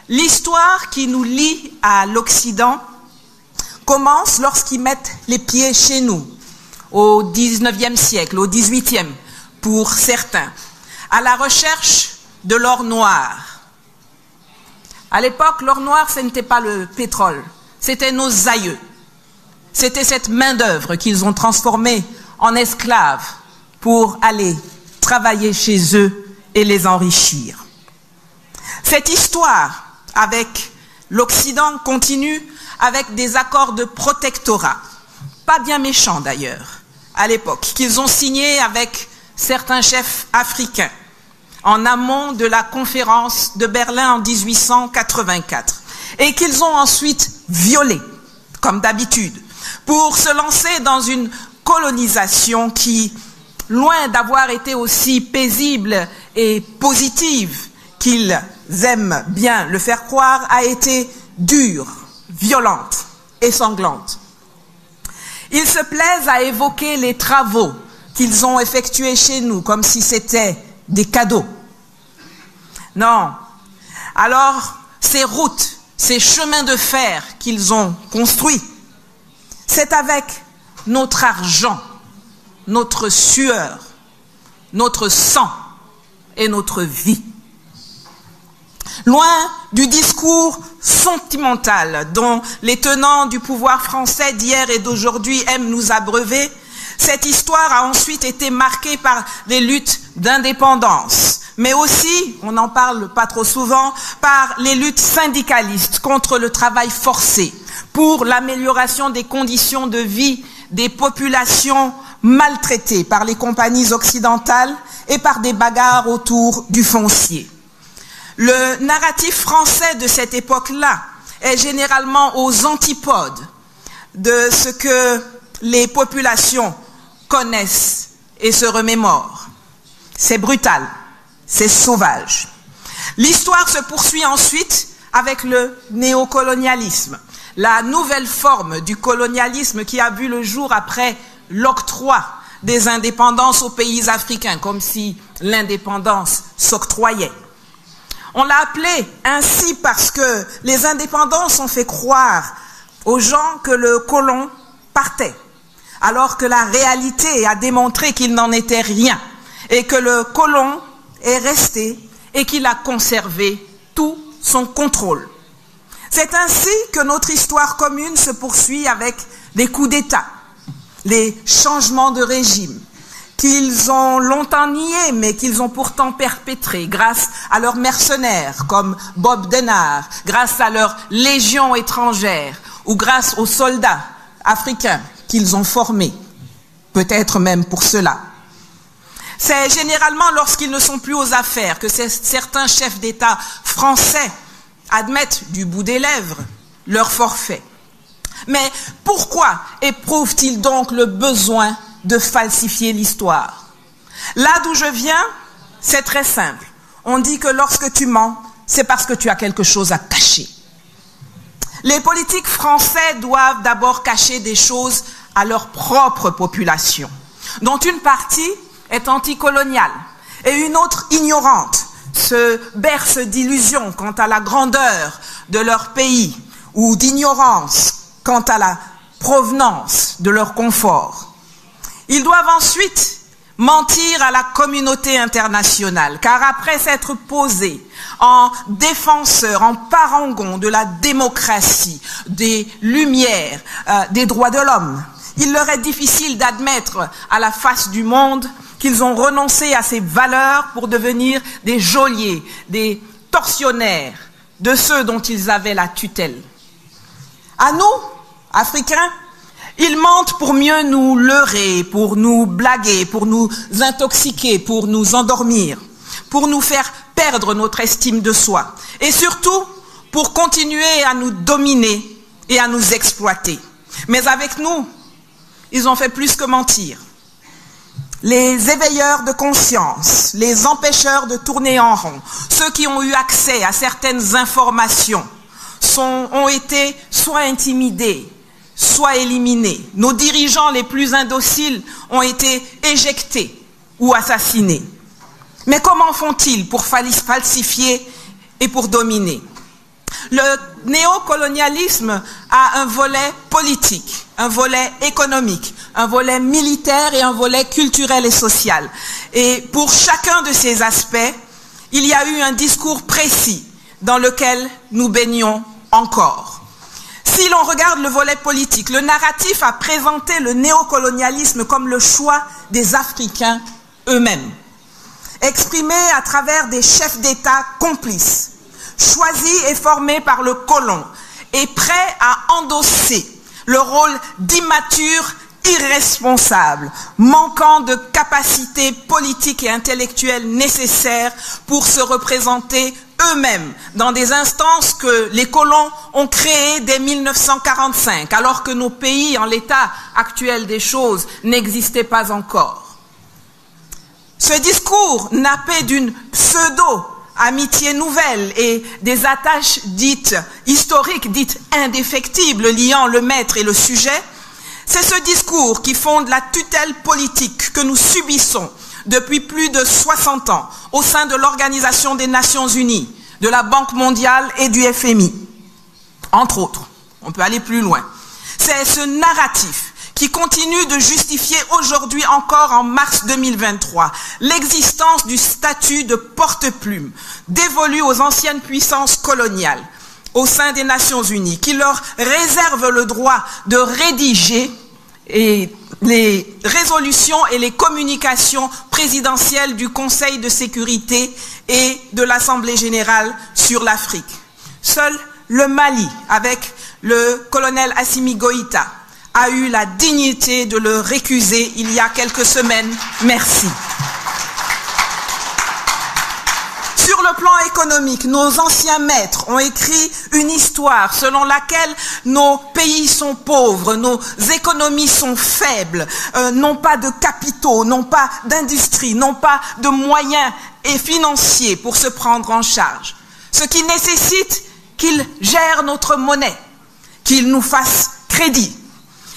L'histoire qui nous lie à l'Occident commence lorsqu'ils mettent les pieds chez nous, au XIXe siècle, au XVIIIe pour certains, à la recherche de l'or noir. À l'époque, l'or noir, ce n'était pas le pétrole, c'était nos aïeux. C'était cette main-d'œuvre qu'ils ont transformée en esclaves pour aller travailler chez eux et les enrichir. Cette histoire avec l'Occident continue avec des accords de protectorat, pas bien méchants d'ailleurs, à l'époque, qu'ils ont signés avec certains chefs africains en amont de la conférence de Berlin en 1884 et qu'ils ont ensuite violés, comme d'habitude, pour se lancer dans une colonisation qui, loin d'avoir été aussi paisible et positive qu'ils aiment bien le faire croire, a été dure, violente et sanglante. Ils se plaisent à évoquer les travaux qu'ils ont effectués chez nous comme si c'était des cadeaux. Non. Alors, ces routes, ces chemins de fer qu'ils ont construits, c'est avec notre argent, notre sueur, notre sang et notre vie. Loin du discours sentimental dont les tenants du pouvoir français d'hier et d'aujourd'hui aiment nous abreuver, cette histoire a ensuite été marquée par les luttes d'indépendance, mais aussi, on n'en parle pas trop souvent, par les luttes syndicalistes contre le travail forcé, pour l'amélioration des conditions de vie des populations maltraitées par les compagnies occidentales et par des bagarres autour du foncier. Le narratif français de cette époque-là est généralement aux antipodes de ce que les populations connaissent et se remémorent. C'est brutal, c'est sauvage. L'histoire se poursuit ensuite avec le néocolonialisme, la nouvelle forme du colonialisme qui a vu le jour après l'octroi des indépendances aux pays africains, comme si l'indépendance s'octroyait. On l'a appelé ainsi parce que les indépendances ont fait croire aux gens que le colon partait, alors que la réalité a démontré qu'il n'en était rien, et que le colon est resté et qu'il a conservé tout son contrôle. C'est ainsi que notre histoire commune se poursuit avec les coups d'État, les changements de régime, qu'ils ont longtemps niés, mais qu'ils ont pourtant perpétrés grâce à leurs mercenaires, comme Bob Denard, grâce à leurs légions étrangères, ou grâce aux soldats africains qu'ils ont formés, peut-être même pour cela. C'est généralement lorsqu'ils ne sont plus aux affaires que certains chefs d'État français admettent du bout des lèvres leur forfait. Mais pourquoi éprouvent-ils donc le besoin de falsifier l'histoire? Là d'où je viens, c'est très simple. On dit que lorsque tu mens, c'est parce que tu as quelque chose à cacher. Les politiques français doivent d'abord cacher des choses à leur propre population, dont une partie est anticoloniale et une autre ignorante, se berce d'illusions quant à la grandeur de leur pays ou d'ignorance quant à la provenance de leur confort. Ils doivent ensuite mentir à la communauté internationale, car après s'être posés en défenseurs, en parangons de la démocratie, des lumières, des droits de l'homme, il leur est difficile d'admettre à la face du monde qu'ils ont renoncé à ces valeurs pour devenir des geôliers, des tortionnaires de ceux dont ils avaient la tutelle. À nous, Africains, ils mentent pour mieux nous leurrer, pour nous blaguer, pour nous intoxiquer, pour nous endormir, pour nous faire perdre notre estime de soi et surtout pour continuer à nous dominer et à nous exploiter. Mais avec nous, ils ont fait plus que mentir. Les éveilleurs de conscience, les empêcheurs de tourner en rond, ceux qui ont eu accès à certaines informations ont été soit intimidés, soit éliminés. Nos dirigeants les plus indociles ont été éjectés ou assassinés. Mais comment font-ils pour falsifier et pour dominer? Le néocolonialisme a un volet politique, un volet économique, un volet militaire et un volet culturel et social. Et pour chacun de ces aspects, il y a eu un discours précis dans lequel nous baignons encore. Si l'on regarde le volet politique, le narratif a présenté le néocolonialisme comme le choix des Africains eux-mêmes, exprimé à travers des chefs d'État complices, choisis et formés par le colon, et prêts à endosser le rôle d'immature irresponsable, manquant de capacités politiques et intellectuelles nécessaires pour se représenter eux-mêmes dans des instances que les colons ont créées dès 1945, alors que nos pays, en l'état actuel des choses, n'existaient pas encore. Ce discours nappé d'une pseudo-amitié nouvelle et des attaches dites historiques, dites indéfectibles, liant le maître et le sujet, c'est ce discours qui fonde la tutelle politique que nous subissons depuis plus de 60 ans au sein de l'Organisation des Nations Unies, de la Banque mondiale et du FMI, entre autres. On peut aller plus loin. C'est ce narratif qui continue de justifier aujourd'hui encore en mars 2023 l'existence du statut de porte-plume dévolu aux anciennes puissances coloniales au sein des Nations Unies, qui leur réserve le droit de rédiger les résolutions et les communications présidentielles du Conseil de sécurité et de l'Assemblée générale sur l'Afrique. Seul le Mali, avec le colonel Assimi Goïta, a eu la dignité de le récuser il y a quelques semaines. Merci. Sur le plan économique, nos anciens maîtres ont écrit une histoire selon laquelle nos pays sont pauvres, nos économies sont faibles, n'ont pas de capitaux, n'ont pas d'industrie, n'ont pas de moyens et financiers pour se prendre en charge. Ce qui nécessite qu'ils gèrent notre monnaie, qu'ils nous fassent crédit,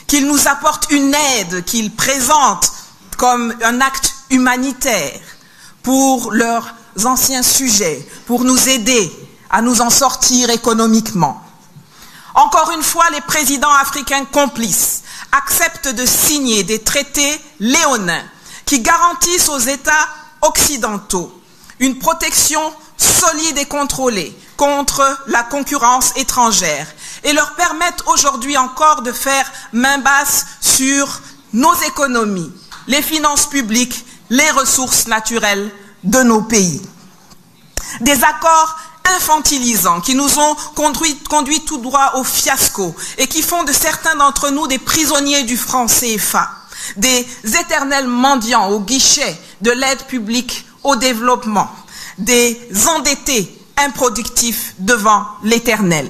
qu'ils nous apportent une aide qu'ils présentent comme un acte humanitaire pour leurs anciens sujets, pour nous aider à nous en sortir économiquement. Encore une fois, les présidents africains complices acceptent de signer des traités léonins qui garantissent aux États occidentaux une protection solide et contrôlée contre la concurrence étrangère et leur permettent aujourd'hui encore de faire main basse sur nos économies, les finances publiques, les ressources naturelles de nos pays. Des accords infantilisants qui nous ont conduit tout droit au fiasco et qui font de certains d'entre nous des prisonniers du franc CFA, des éternels mendiants au guichet de l'aide publique au développement, des endettés improductifs devant l'éternel.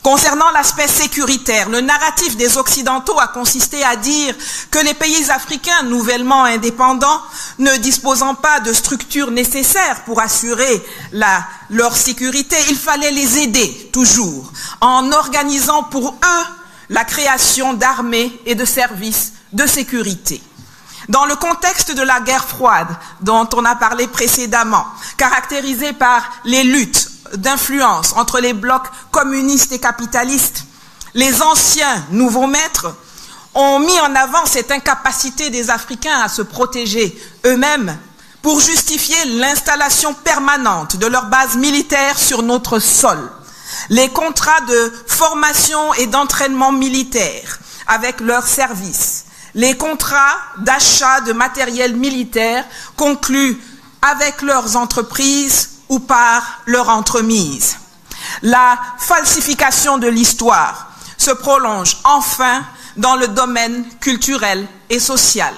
Concernant l'aspect sécuritaire, le narratif des Occidentaux a consisté à dire que les pays africains nouvellement indépendants, ne disposant pas de structures nécessaires pour assurer leur sécurité, il fallait les aider toujours, en organisant pour eux la création d'armées et de services de sécurité. Dans le contexte de la guerre froide dont on a parlé précédemment, caractérisée par les luttes d'influence entre les blocs communistes et capitalistes, les anciens nouveaux maîtres ont mis en avant cette incapacité des Africains à se protéger eux-mêmes pour justifier l'installation permanente de leurs bases militaires sur notre sol, les contrats de formation et d'entraînement militaire avec leurs services, les contrats d'achat de matériel militaire conclus avec leurs entreprises ou par leur entremise. La falsification de l'histoire se prolonge enfin dans le domaine culturel et social.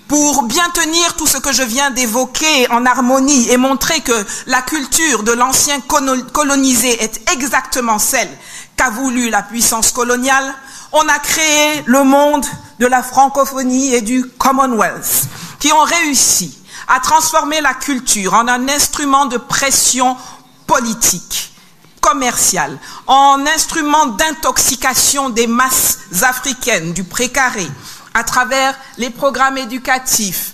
Pour bien tenir tout ce que je viens d'évoquer en harmonie et montrer que la culture de l'ancien colonisé est exactement celle qu'a voulu la puissance coloniale, on a créé le monde de la francophonie et du Commonwealth, qui ont réussi à transformer la culture en un instrument de pression politique, commerciale, en instrument d'intoxication des masses africaines du précaré, à travers les programmes éducatifs,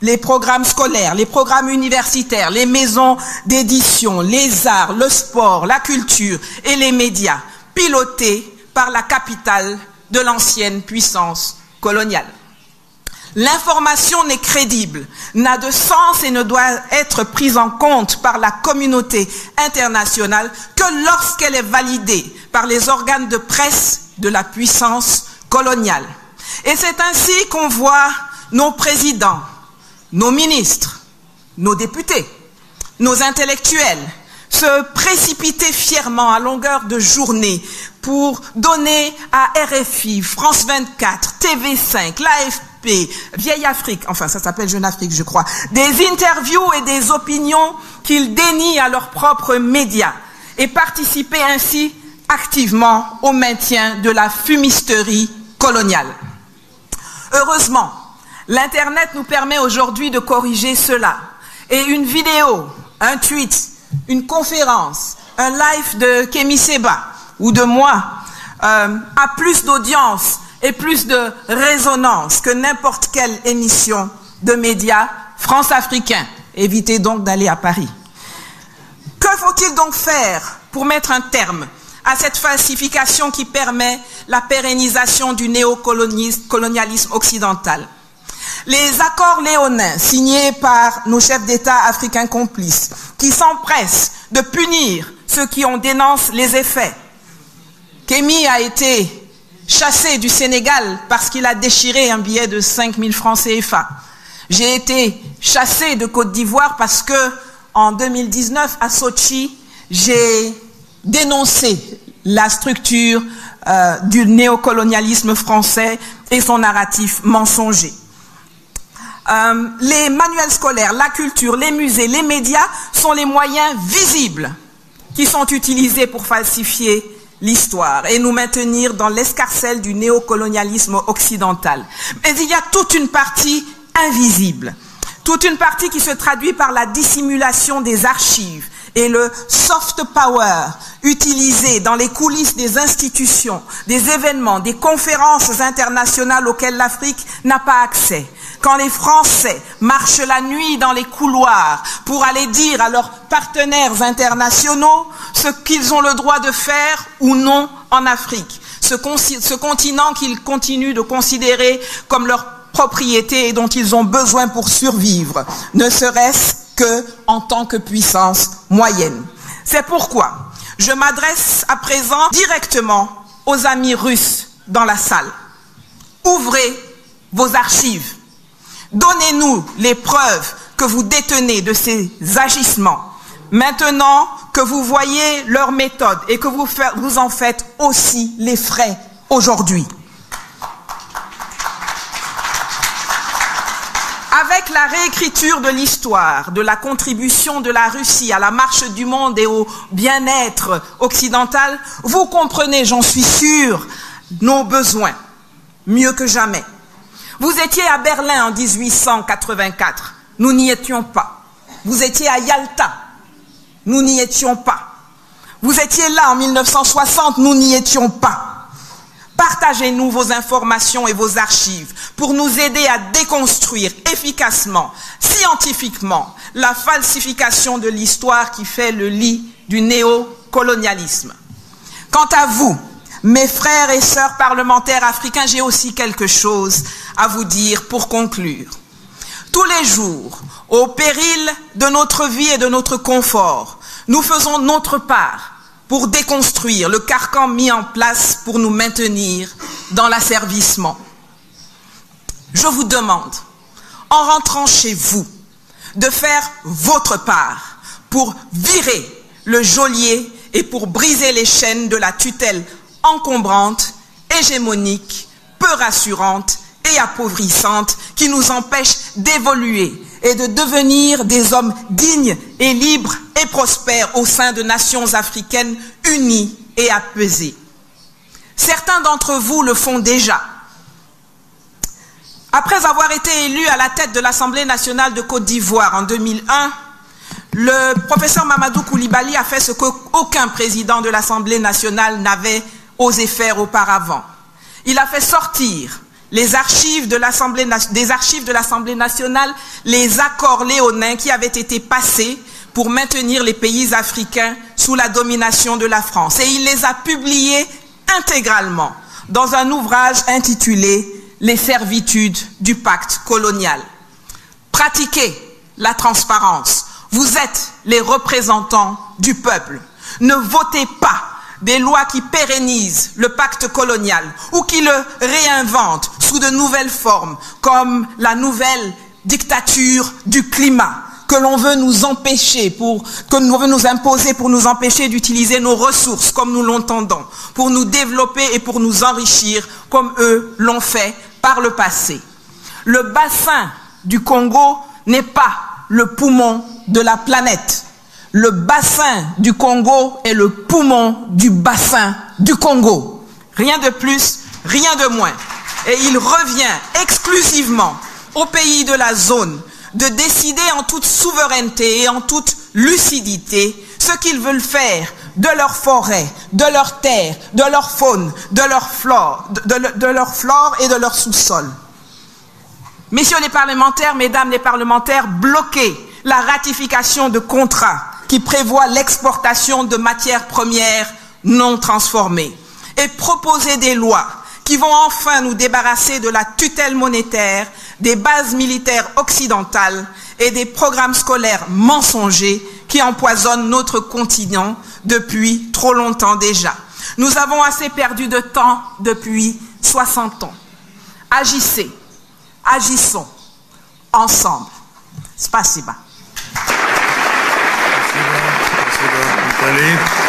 les programmes scolaires, les programmes universitaires, les maisons d'édition, les arts, le sport, la culture et les médias, pilotés par la capitale de l'ancienne puissance coloniale. L'information n'est crédible, n'a de sens et ne doit être prise en compte par la communauté internationale que lorsqu'elle est validée par les organes de presse de la puissance coloniale. Et c'est ainsi qu'on voit nos présidents, nos ministres, nos députés, nos intellectuels se précipiter fièrement à longueur de journée pour donner à RFI, France 24, TV5, l'AFP, Vieille Afrique, enfin ça s'appelle Jeune Afrique je crois, des interviews et des opinions qu'ils dénient à leurs propres médias et participer ainsi activement au maintien de la fumisterie coloniale. Heureusement, l'Internet nous permet aujourd'hui de corriger cela. Et une vidéo, un tweet, une conférence, un live de Kémy Séba ou de moi a plus d'audience et plus de résonance que n'importe quelle émission de médias france-africains. Évitez donc d'aller à Paris. Que faut-il donc faire pour mettre un terme à cette falsification qui permet la pérennisation du néocolonialisme occidental? Les accords léonins signés par nos chefs d'État africains complices qui s'empressent de punir ceux qui en dénoncent les effets. Kémy a été chassé du Sénégal parce qu'il a déchiré un billet de 5 000 francs CFA. J'ai été chassé de Côte d'Ivoire parce que en 2019 à Sochi, j'ai dénoncé la structure du néocolonialisme français et son narratif mensonger. Les manuels scolaires, la culture, les musées, les médias sont les moyens visibles qui sont utilisés pour falsifier l'histoire et nous maintenir dans l'escarcelle du néocolonialisme occidental. Mais il y a toute une partie invisible, toute une partie qui se traduit par la dissimulation des archives et le soft power utilisé dans les coulisses des institutions, des événements, des conférences internationales auxquelles l'Afrique n'a pas accès. Quand les Français marchent la nuit dans les couloirs pour aller dire à leurs partenaires internationaux ce qu'ils ont le droit de faire ou non en Afrique, ce continent qu'ils continuent de considérer comme leur propriété et dont ils ont besoin pour survivre, ne serait-ce qu'en tant que puissance moyenne. C'est pourquoi je m'adresse à présent directement aux amis russes dans la salle. Ouvrez vos archives. Donnez-nous les preuves que vous détenez de ces agissements. Maintenant que vous voyez leur méthode et que vous en faites aussi les frais aujourd'hui. Avec la réécriture de l'histoire, de la contribution de la Russie à la marche du monde et au bien-être occidental, vous comprenez, j'en suis sûr, nos besoins, mieux que jamais. Vous étiez à Berlin en 1884, nous n'y étions pas. Vous étiez à Yalta, nous n'y étions pas. Vous étiez là en 1960, nous n'y étions pas. Partagez-nous vos informations et vos archives pour nous aider à déconstruire efficacement, scientifiquement, la falsification de l'histoire qui fait le lit du néocolonialisme. Quant à vous, mes frères et sœurs parlementaires africains, j'ai aussi quelque chose à vous dire pour conclure. Tous les jours, au péril de notre vie et de notre confort, nous faisons notre part pour déconstruire le carcan mis en place pour nous maintenir dans l'asservissement. Je vous demande, en rentrant chez vous, de faire votre part pour virer le geôlier et pour briser les chaînes de la tutelle encombrante, hégémonique, peu rassurante et appauvrissante qui nous empêche d'évoluer et de devenir des hommes dignes et libres et prospères au sein de nations africaines unies et apaisées. Certains d'entre vous le font déjà. Après avoir été élu à la tête de l'Assemblée nationale de Côte d'Ivoire en 2001, le professeur Mamadou Koulibaly a fait ce qu'aucun président de l'Assemblée nationale n'avait osé faire auparavant. Il a fait sortir des archives de l'Assemblée nationale les accords léonins qui avaient été passés pour maintenir les pays africains sous la domination de la France. Et il les a publiés intégralement dans un ouvrage intitulé « Les servitudes du pacte colonial ». Pratiquez la transparence. Vous êtes les représentants du peuple. Ne votez pas des lois qui pérennisent le pacte colonial ou qui le réinventent sous de nouvelles formes, comme la nouvelle dictature du climat que l'on veut nous empêcher, que l'on veut nous imposer pour nous empêcher d'utiliser nos ressources comme nous l'entendons, pour nous développer et pour nous enrichir comme eux l'ont fait par le passé. Le bassin du Congo n'est pas le poumon de la planète. Le bassin du Congo est le poumon du bassin du Congo. Rien de plus, rien de moins. Et il revient exclusivement aux pays de la zone de décider en toute souveraineté et en toute lucidité ce qu'ils veulent faire de leur forêt, de leur terre, de leur faune, de leur flore, de leur flore et de leur sous-sol. Messieurs les parlementaires, mesdames les parlementaires, bloquez la ratification de contrats qui prévoient l'exportation de matières premières non transformées et proposez des lois qui vont enfin nous débarrasser de la tutelle monétaire, des bases militaires occidentales et des programmes scolaires mensongers qui empoisonnent notre continent depuis trop longtemps déjà. Nous avons assez perdu de temps depuis 60 ans. Agissez, agissons ensemble. Spasiba. Spasiba.